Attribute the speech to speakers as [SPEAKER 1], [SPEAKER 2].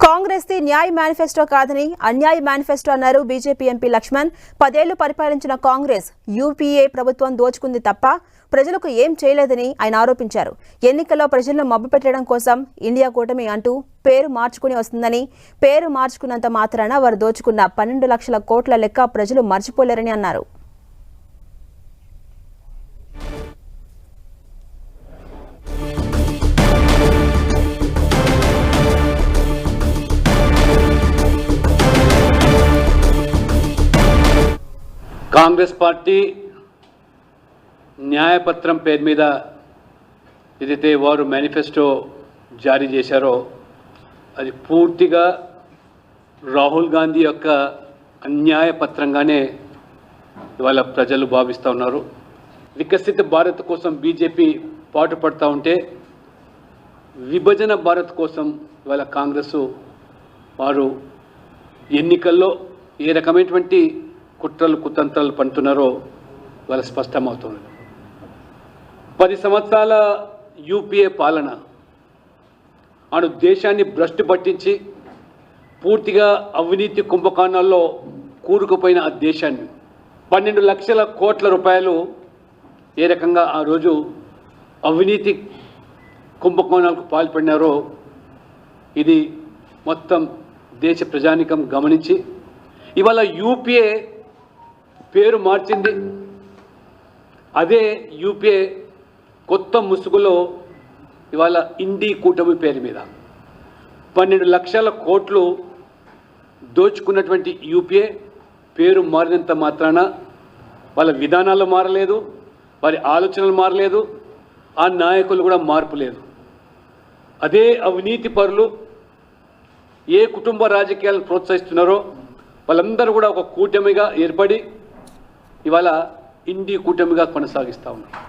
[SPEAKER 1] Congress the న్యాయ manifesto కాదని అన్యాయ మేనిఫెస్టో అన్నారు బీజేపీ ఎంపీ లక్ష్మణ్. 10 ఏళ్లు పరిపాలించిన కాంగ్రెస్ యూపీఏ ప్రభుత్వం దోచుకుంది తప్ప ప్రజలకు ఏం చేయలేదని ఆయన ఆరోపించారు. ఎన్నికల్లో ప్రజలను మభ్యపెట్టడం కోసం ఇండియా కూటమి అంటూ పేరు మార్చుకుని వస్తుందని, పేరు మార్చుకున్నంత మాత్రాన వారు దోచుకున్న 12 లక్షల కోట్ల లెక్క ప్రజలు మర్చిపోలేరని అన్నారు.
[SPEAKER 2] కాంగ్రెస్ పార్టీ న్యాయపత్రం పేరు మీద ఏదైతే వారు మేనిఫెస్టో జారీ చేశారో అది పూర్తిగా రాహుల్ గాంధీ యొక్క అన్యాయపత్రంగానే ఇవాళ ప్రజలు భావిస్తూ ఉన్నారు. వికసిత భారత్ కోసం బీజేపీ పాటుపడుతూ ఉంటే విభజన భారత్ కోసం ఇవాళ కాంగ్రెస్ వారు ఎన్నికల్లో ఏ రకమైనటువంటి కుట్రలు కుతంత్రాలు పంటున్నారో వాళ్ళ స్పష్టమవుతుంది. 10 సంవత్సరాల యూపీఏ పాలన అను దేశాన్ని భ్రష్టు పట్టించి పూర్తిగా అవినీతి కుంభకోణాల్లో కూరుకుపోయిన ఆ దేశాన్ని 12 లక్షల కోట్ల రూపాయలు ఏ రకంగా ఆ రోజు అవినీతి కుంభకోణాలకు పాల్పడినారో ఇది మొత్తం దేశ ప్రజానికం గమనించి ఇవాళ యూపీఏ పేరు మార్చింది. అదే యూపీఏ కొత్త ముసుగులో ఇవాళ ఇండి కూటమి పేరు మీద 12 లక్షల కోట్లు దోచుకున్నటువంటి యూపీఏ పేరు మారినంత మాత్రాన వాళ్ళ విధానాలు మారలేదు, వారి ఆలోచనలు మారలేదు, ఆ నాయకులు కూడా మార్పు లేదు. అదే అవినీతి పరులు ఏ కుటుంబ రాజకీయాలు ప్రోత్సహిస్తున్నారో వాళ్ళందరూ కూడా ఒక కూటమిగా ఏర్పడి ఇవాళ ఇండి కూటమిగా కొనసాగిస్తూ ఉన్నారు.